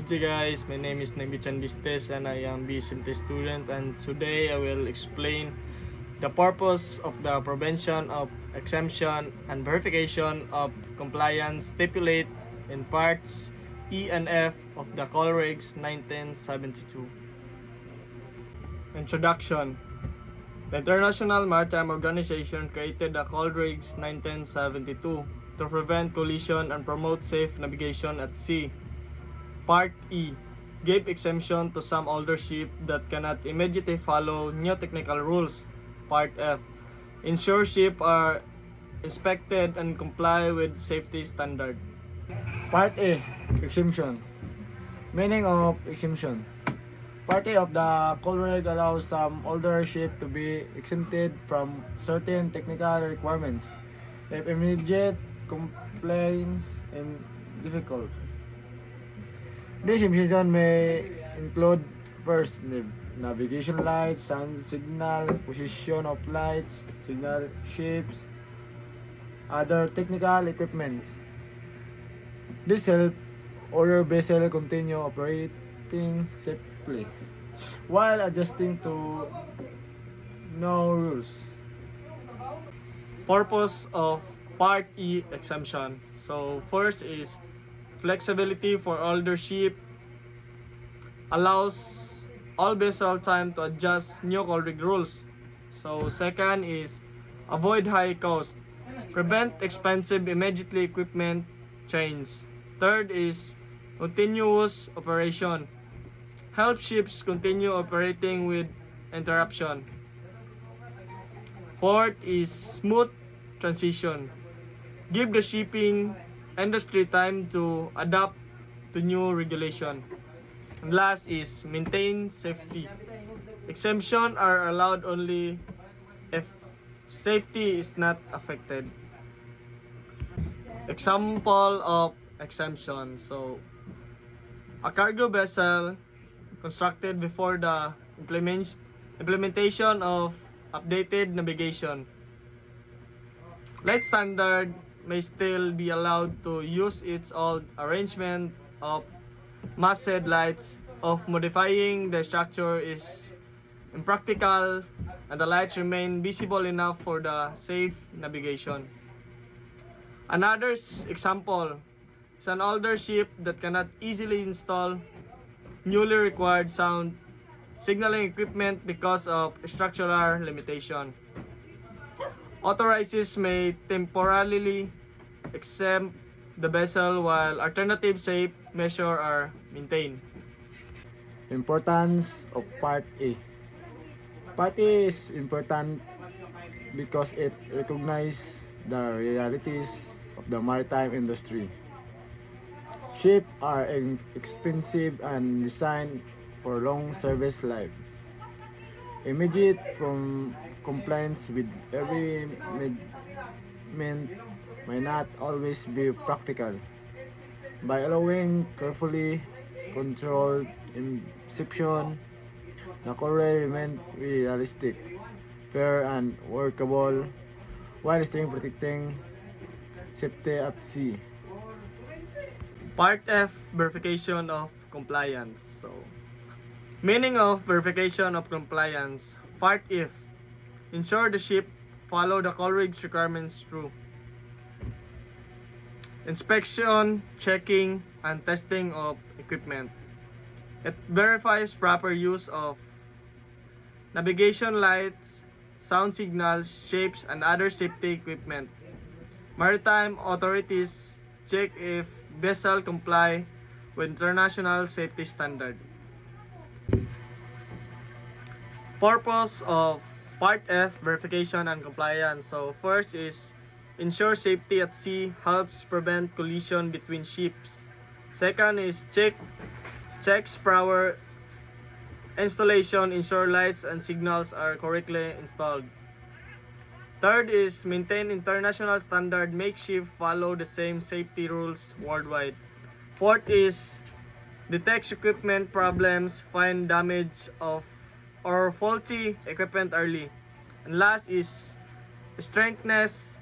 Good day guys, my name is Nebichan Vistes and I am BSMT student, and today I will explain the purpose of the prevention of exemption and verification of compliance stipulate in parts E and F of the COLREGS 1972. Introduction. The International Maritime Organization created the COLREGS 1972 to prevent collision and promote safe navigation at sea. Part E gave exemption to some older ships that cannot immediately follow new technical rules. Part F ensure ships are inspected and comply with safety standard. Part A. Exemption. Meaning of exemption. Part A of the COLREG allows some older ships to be exempted from certain technical requirements if immediate compliance is difficult. This exemption may include first, navigation lights, sound signal, position of lights, signal ships, other technical equipments. This help older vessel continue operating safely while adjusting to no rules. Purpose of Part E exemption. So first is flexibility for older ship, allows all vessel time to adjust new COLREG rules. So second is avoid high cost, prevent expensive immediately equipment change. Third is continuous operation, help ships continue operating with interruption. Fourth is smooth transition, give the shipping industry time to adapt to new regulation. And last is maintain safety. Exemption are allowed only if safety is not affected. Example of exemption. So, a cargo vessel constructed before the implementation of updated navigation. Light standard may still be allowed to use its old arrangement of masthead lights of modifying the structure is impractical and the lights remain visible enough for the safe navigation. Another example is an older ship that cannot easily install newly required sound signaling equipment because of structural limitation. Authorizes may temporarily exempt the vessel while alternative safe measures are maintained. Importance of Part A. Part A is important because it recognizes the realities of the maritime industry. Ships are expensive and designed for long service life. Immediate from compliance with every movement may not always be practical. By allowing carefully controlled inception, the COLREG remains realistic, fair, and workable while still protecting safety at sea. Part F, verification of compliance. So, meaning of verification of compliance. Part F, ensure the ship follow the COLREG's requirements through inspection, checking, and testing of equipment. It verifies proper use of navigation lights, sound signals, shapes, and other safety equipment. Maritime authorities check if vessel comply with international safety standard. Purpose of Part F, verification and compliance. So first is ensure safety at sea, helps prevent collision between ships. Second is checks power installation, ensure lights and signals are correctly installed. Third is maintain international standard, make ships follow the same safety rules worldwide. Fourth is detects equipment problems, find damage of or faulty equipment early. And last is strengthens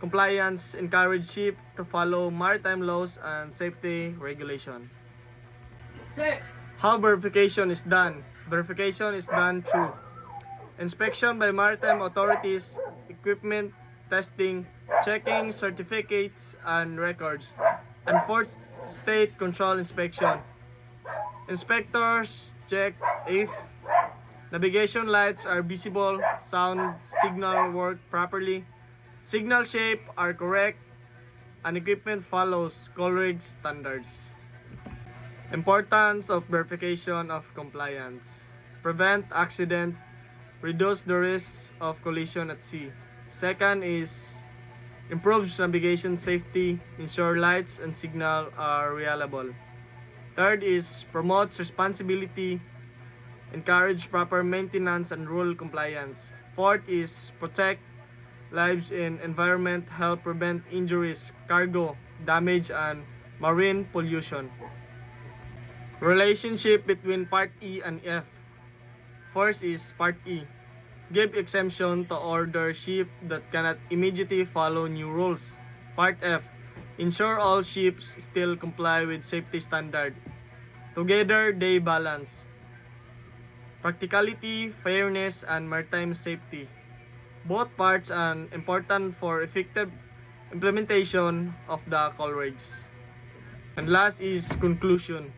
compliance, encourage ship to follow maritime laws and safety regulation. How verification is done? Verification is done through inspection by maritime authorities, equipment testing, checking certificates and records, and fourth, state control inspection. Inspectors check if navigation lights are visible, sound signal work properly, signal shape are correct, and equipment follows COLREGS standards. Importance of verification of compliance. Prevent accident, reduce the risk of collision at sea. Second is improves navigation safety, ensure lights and signal are reliable. Third is promotes responsibility, encourage proper maintenance and rule compliance. Fourth is protect lives in environment, help prevent injuries, cargo damage and marine pollution. Relationship between Part E and F. First is Part E. Give exemption to order ship that cannot immediately follow new rules. Part F. Ensure all ships still comply with safety standard. Together, they balance practicality, fairness, and maritime safety. Both parts are important for effective implementation of the COLREGS. And last is conclusion.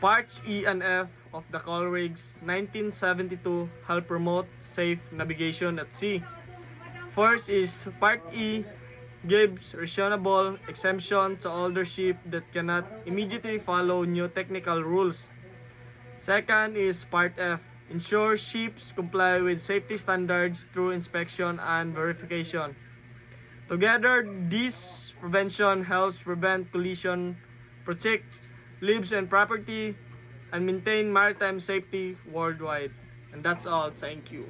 Parts E and F of the COLREGS 1972 help promote safe navigation at sea. First is Part E gives reasonable exemption to older ships that cannot immediately follow new technical rules. Second is Part F ensures ships comply with safety standards through inspection and verification. Together, this prevention helps prevent collision, protect lives and property, and maintain maritime safety worldwide. And that's all. Thank you.